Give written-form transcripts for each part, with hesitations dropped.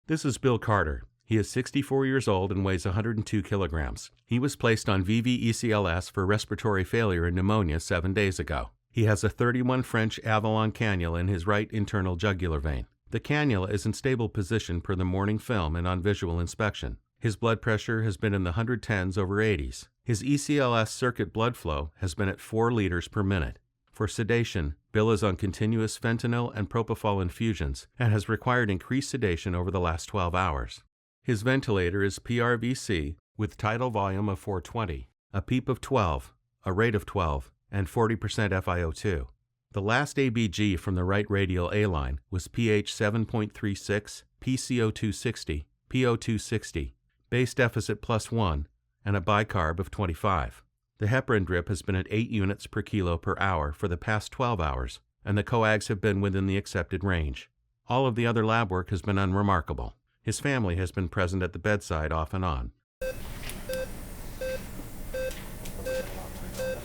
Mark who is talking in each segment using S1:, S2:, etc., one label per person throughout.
S1: This is Bill Carter. He is 64 years old and weighs 102 kilograms. He was placed on VV ECLS for respiratory failure and pneumonia 7 days ago. He has a 31 French Avalon cannula in his right internal jugular vein. The cannula is in stable position per the morning film and on visual inspection. His blood pressure has been in the 110s over 80s. His ECLS circuit blood flow has been at 4 liters per minute. For sedation, Bill is on continuous fentanyl and propofol infusions and has required increased sedation over the last 12 hours. His ventilator is PRVC with tidal volume of 420, a PEEP of 12, a rate of 12, and 40% FiO2. The last ABG from the right radial A-line was pH 7.36, PCO2 60, PO2 60, base deficit +1, and a bicarb of 25. The heparin drip has been at 8 units per kilo per hour for the past 12 hours, and the coags have been within the accepted range. All of the other lab work has been unremarkable. His family has been present at the bedside off and on.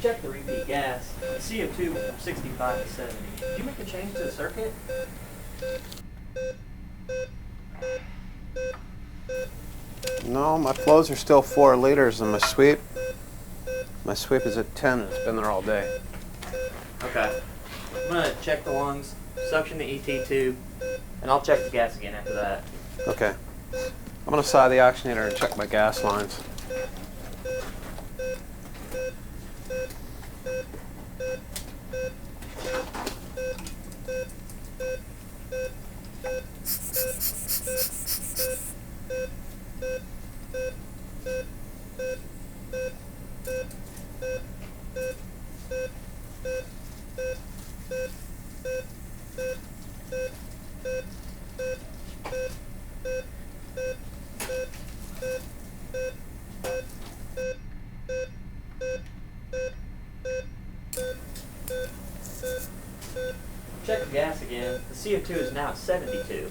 S2: Check the repeat gas. The CO2 went from 65 to 70. Did you make a change to the circuit?
S3: No, my flows are still 4 liters and my sweep is at 10 and it's been there all day.
S2: Okay. I'm going to check the lungs, suction the ET2, and I'll check the gas again after that.
S3: Okay. I'm going to side the oxygenator and check my gas lines.
S2: Check the gas again. The CO2 is now at 72.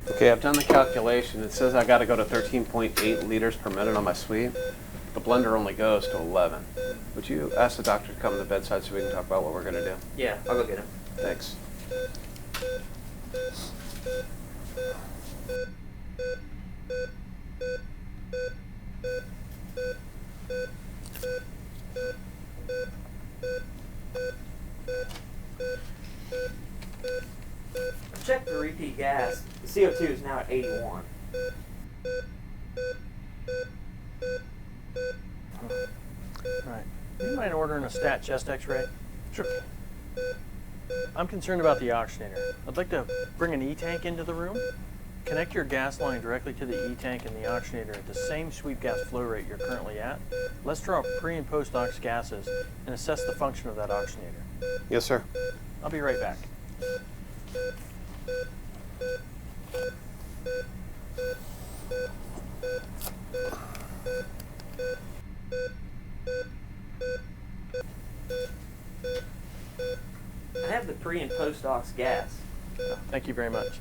S3: Okay, I've done the calculation. It says I got to go to 13.8 liters per minute on my sweep. The blender only goes to 11. Would you ask the doctor to come to the bedside so we can talk about what we're going to do?
S2: Yeah, I'll go get him.
S3: Thanks.
S2: Check the repeat gas. The CO2 is now at 81.
S4: Alright. You mind ordering a stat chest x-ray?
S3: Sure.
S4: I'm concerned about the oxygenator. I'd like to bring an E-tank into the room. Connect your gas line directly to the E-tank and the oxygenator at the same sweep gas flow rate you're currently at. Let's draw pre- and post-ox gases and assess the function of that oxygenator.
S3: Yes, sir.
S4: I'll be right back.
S2: I have the pre and post ox gas.
S4: Thank you very much.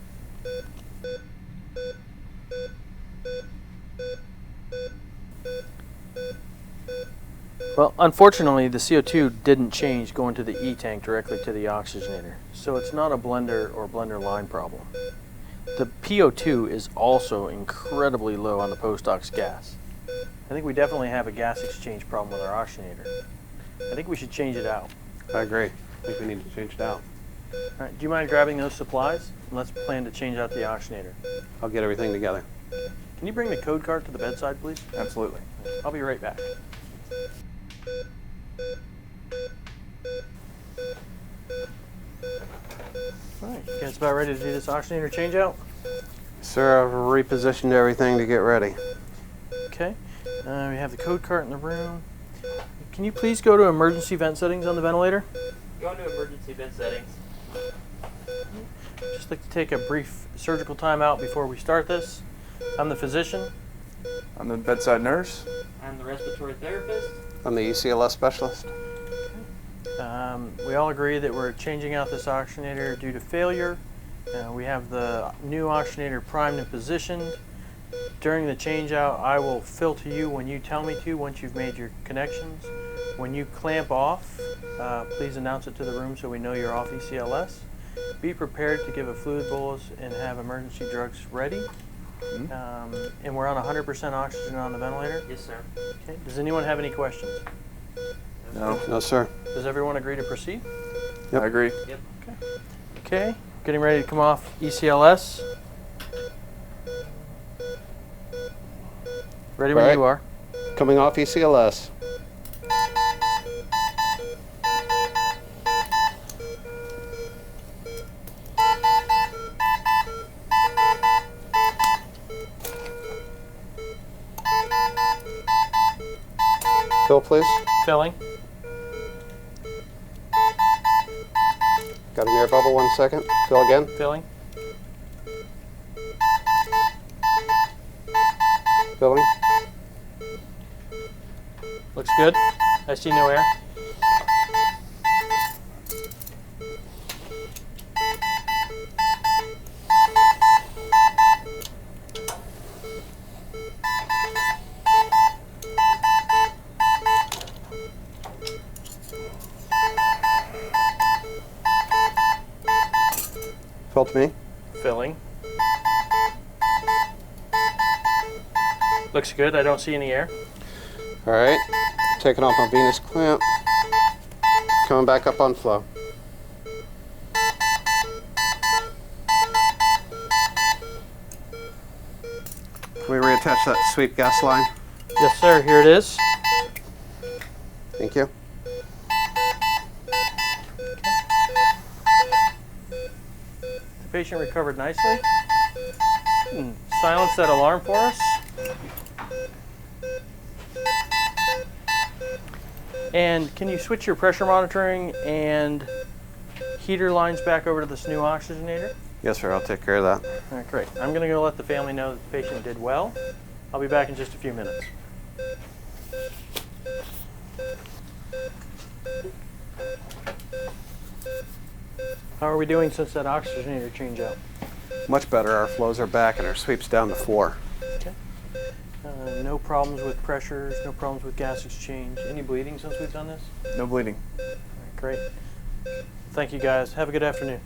S4: Well, unfortunately, the CO2 didn't change going to the E-tank directly to the oxygenator, so it's not a blender or blender line problem. The PO2 is also incredibly low on the post-ox gas. I think we definitely have a gas exchange problem with our oxygenator. I think we should change it out.
S3: I agree. I think we need to change it out.
S4: All right, do you mind grabbing those supplies? And let's plan to change out the oxygenator.
S3: I'll get everything together.
S4: Can you bring the code card to the bedside, please?
S3: Absolutely.
S4: I'll be right back. All right, you guys about ready to do this oxygenator change out?
S3: Sir, I've repositioned everything to get ready.
S4: Okay, we have the code cart in the room. Can you please go to emergency vent settings on the ventilator?
S2: Go into emergency vent settings.
S4: Just like to take a brief surgical timeout before we start this. I'm the physician.
S5: I'm the bedside nurse.
S2: I'm the respiratory therapist.
S3: I'm the ECLS specialist.
S4: We all agree that we're changing out this oxygenator due to failure We have the new oxygenator primed and positioned. During the change out, I will filter you when you tell me to once you've made your connections. When you clamp off, please announce it to the room so we know you're off ECLS. Be prepared to give a fluid bolus and have emergency drugs ready. And we're on 100% oxygen on the ventilator.
S2: Yes, sir.
S4: Okay. Does anyone have any questions?
S5: No.
S3: No, sir.
S4: Does everyone agree to proceed?
S5: I agree.
S2: Yep.
S4: Okay, getting ready to come off ECLS. Ready when
S3: Right.
S4: you are.
S3: Coming off ECLS. Fill, please.
S4: Filling.
S3: Got an air bubble, 1 second. Fill again.
S4: Filling.
S3: Filling.
S4: Looks good. I see no air.
S3: Fill to me.
S4: Filling. Looks good. I don't see any air.
S3: All right. Taking off my venous clamp. Coming back up on flow. Can we reattach that sweep gas line?
S4: Yes, sir. Here it is.
S3: Thank you.
S4: The patient recovered nicely. Silence that alarm for us. And can you switch your pressure monitoring and heater lines back over to this new oxygenator?
S3: Yes, sir. I'll take care of that.
S4: All right, great. I'm going to go let the family know that the patient did well. I'll be back in just a few minutes. How are we doing since that oxygenator change out?
S3: Much better. Our flows are back and our sweep's down to 4.
S4: Okay. No problems with pressures, no problems with gas exchange. Any bleeding since we've done this?
S5: No bleeding.
S4: All right, great. Thank you guys. Have a good afternoon.